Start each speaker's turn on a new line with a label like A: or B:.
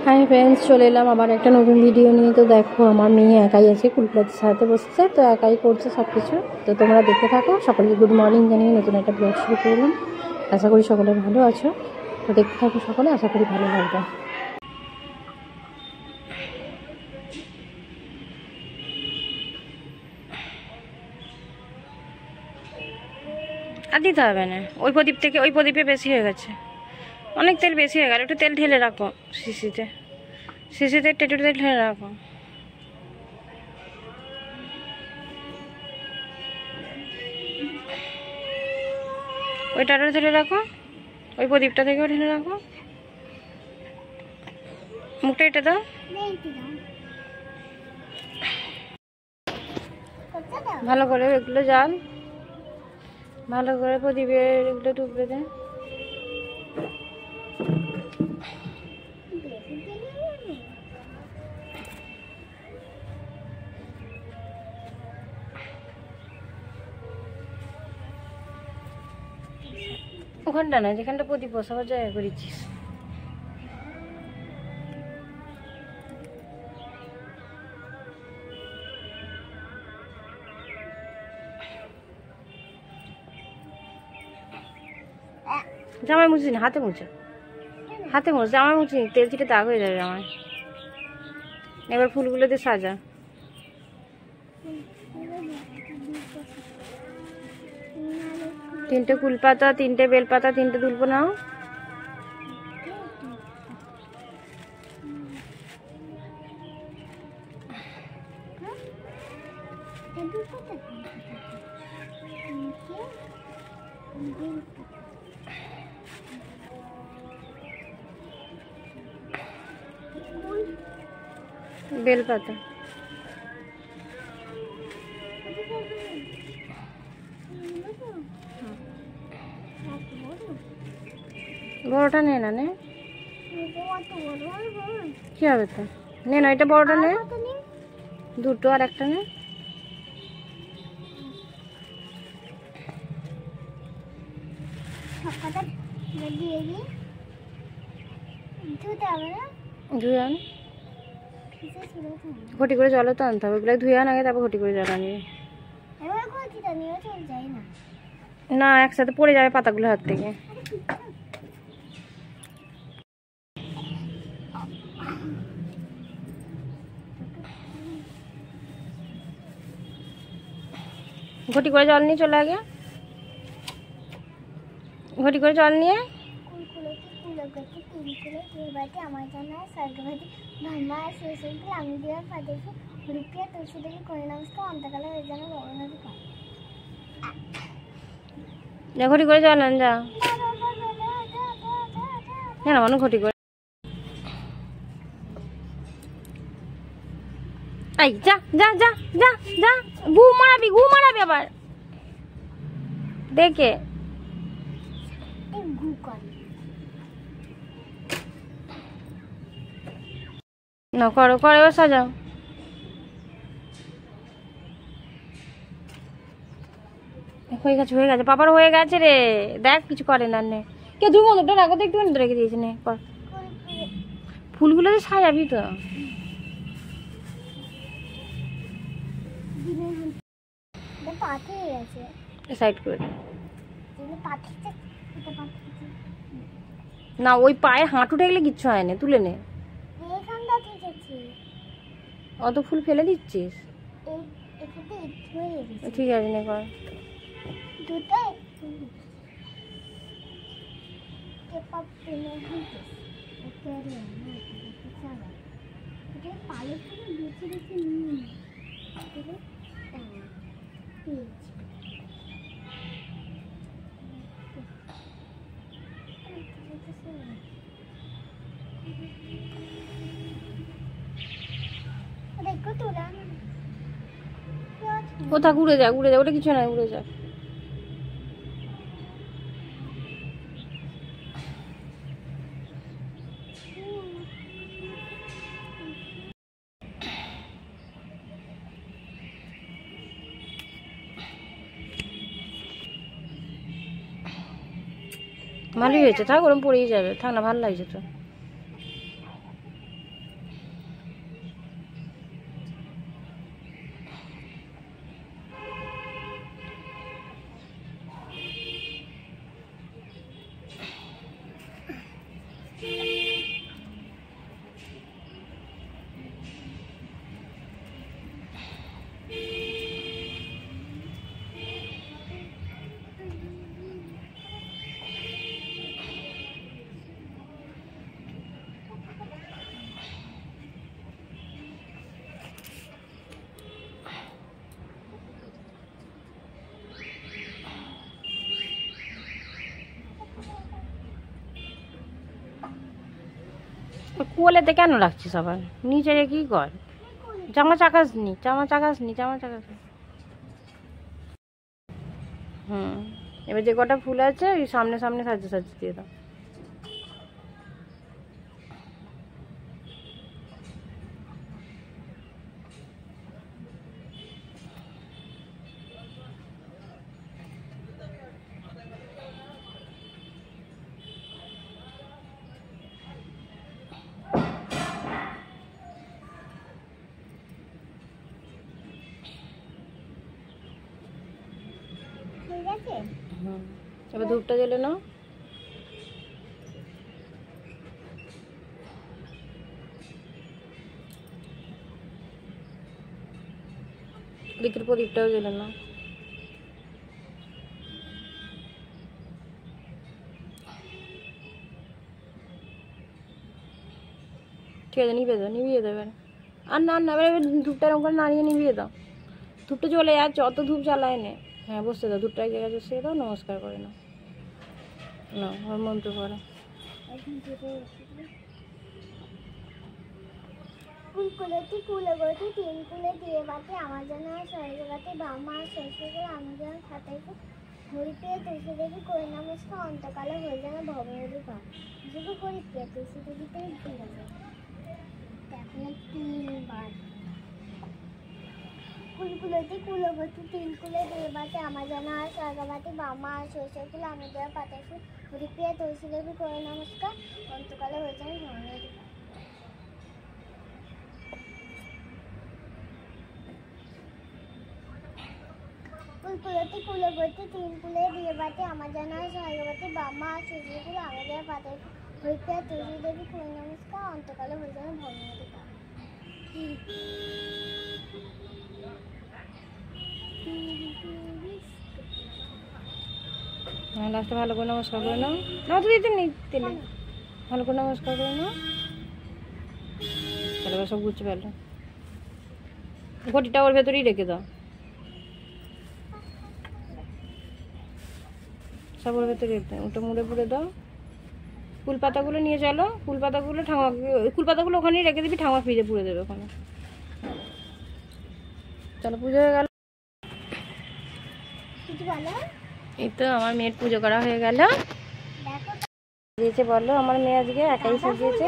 A: Hi friends, চলে এলাম আবার একটা নতুন ভিডিও নিয়ে। তো দেখো, আমার মেয়ে একাই আছে, কুলকুলাতে সাথে বসছে, তো একাই করছে সব কিছু। তো তোমরা দেখতে থাকো। সকলকে গুড মর্নিং জানিয়ে নতুন একটা ব্লগ শুরু করলাম। আশা করি সকলে ভালো আছো। তো দেখতে থাকো সকলে, আশা করি ভালো লাগবে। আর দিতে হবে না, ওই প্রদীপ থেকে ওই প্রদীপে বেশি হয়ে গেছে, অনেক তেল বেশি হয়ে গেল। একটু তেল ঢেলে রাখো শিশিতে, একটু তেল ঢেলে রাখো। ওইটারও ঢেলে রাখো, ওই প্রদীপটা থেকেও ঢেলে রাখো। মুখটা এটা দাও, ভালো করে এগুলো জাল, ভালো করে প্রদীপে এগুলো ডুববে দেয়। ওখানটা না, যেখানটা প্রদীপ বসাবার জায়গা করেছিস। জামাই মুছিস না, হাতে মুছে, হাতে মুছ, জামাই মুছি, তেল ছিটে দাগ হয়ে যাবে আমার। এবার ফুলগুলো দিয়ে সাজা। তিনটে কুলপাতা, তিনটে বেলপাতা, তিনটে দুলপো নাও। বেলপাতা বড়টা নে না, নে কি হবে তো, নে না, এটা বড়টা নে, দুটো আর একটা নে। ধুয়ে আন, ঘটি করে জলও তো আনতে হবে। ওগুলো ধুয়ে আন আগে, তারপর ঘটি করে জল আনবি। না, একসাথে পড়ে যাবে পাতাগুলো হাত থেকে। ঘটি করে জল নিয়ে চলে আগে, ঘটি করে জল নিয়ে ঘটি করে জল আন, যা না মানুষ ঘটি করে। এই যা যা যা যা যা, গু মারাবি, গু মারাবি আবার দেখে। না করো, করে এবার সাজাও। হয়ে গেছে, হয়ে গেছে, পাপার হয়ে গেছে রে। দেখ কিছু করে না, নে কে দুই মতো রাখো তো, একটুখানি রেখে দিয়েছি, নে কর। ফুলগুলো তো সাজাবি তো। সাইড করে না, ওই পায়ে হাঁটু ঠেকলে কিচ্ছু হয় না, তুলে নে। অত ফুল ফেলে দিচ্ছিস, ঠিক আছে, নে কর। ও থাক, উড়ে যা, উড়ে যা, ওটা কিছু না, উড়ে যা। ভালোই হয়েছে, থাক, ওরম পড়েই যাবে, থাক না, ভালো লাগছে তো। কোলেতে কেন রাখছিস আবার? নিচে রেখেই কর। জামা চাকাস নি, জামা চাকাস নি, জামা চাকাস নি। হুম, এবার যে কটা ফুল আছে ওই সামনে সামনে সাজিয়ে সাজিয়ে দিয়ে দাও। হুম, এবার ধূপটা জ্বেলে নাও। দিকের প্রদীপটাও জ্বেলে নাও। ঠিক আছে, নিভিয়ে দাও, নিভিয়ে দেবে। আর না না, এবার ধূপটা এরকম করে নাড়িয়ে নিভিয়ে দাও। ধূপটা জ্বলে যাচ্ছে, অত ধূপ জ্বালায় নে। হ্যাঁ, বসতে দাও, ধূপটা এক জায়গায় বসিয়ে দাও, নমস্কার করে নাও। না, ওর মন্ত্র করো।
B: কুলকুলতি কুলবতী তিন কুলে দিয়ে বাতে আমার যেন স্বর্গবাতে বামা শ্বশুরে আমি যেন খাতাইতে হরিপ্রিয় তুলসী দেবী করে নমস্কার অন্তকালে হয়ে যেন ভবনদী পা শুধু হরিপ্রিয় তুলসী দেবীতে ভুলে যায় এখন 3 বার কুলকুলতি কুলবতী তিন কুলে দিয়ে বাতে আমার যেন স্বর্গবাতে বামা শ্বশুরে আমি যেন পাতাইতে হরিপ্রিয় তুলসী দেবী করে নমস্কার অন্তকালে হয়ে যেন ভবনদী পা কুলকুলতি কুলবতী তিন কুলে দিয়ে বাতে আমার জানা স্বর্গবতী বামা শ্বশুরগুলো আমাদের পাতে হরিপ্রিয়া তুলসী দেবী করে নমস্কার অন্তকালে হয়ে যাবে ভগবতী পা
A: হ্যাঁ, লাস্টে ভালো করে নমস্কার করে নাও। না তো দিতে নেই, দিলে ভালো করে নমস্কার করে নাও। তাহলে এবার সব গুছিয়ে ফেলো। ঘটিটা ওর ভেতরেই রেখে দাও, সব ওর ভেতরে রেখে দাও। ওটা মুড়ে পুড়ে দাও। ফুল পাতাগুলো নিয়ে চলো, ফুল পাতাগুলো ঠাকুমা, ফুল পাতাগুলো ওখানেই রেখে দিবি, ঠাকুমা ফ্রিজে পুড়ে দেবে ওখানে। চলো, পুজো হয়ে গেল। এই তো আমার মেয়ের পুজো করা হয়ে গেল। দিয়েছে বলো, আমার মেয়ে আজকে একাই সাজিয়েছে।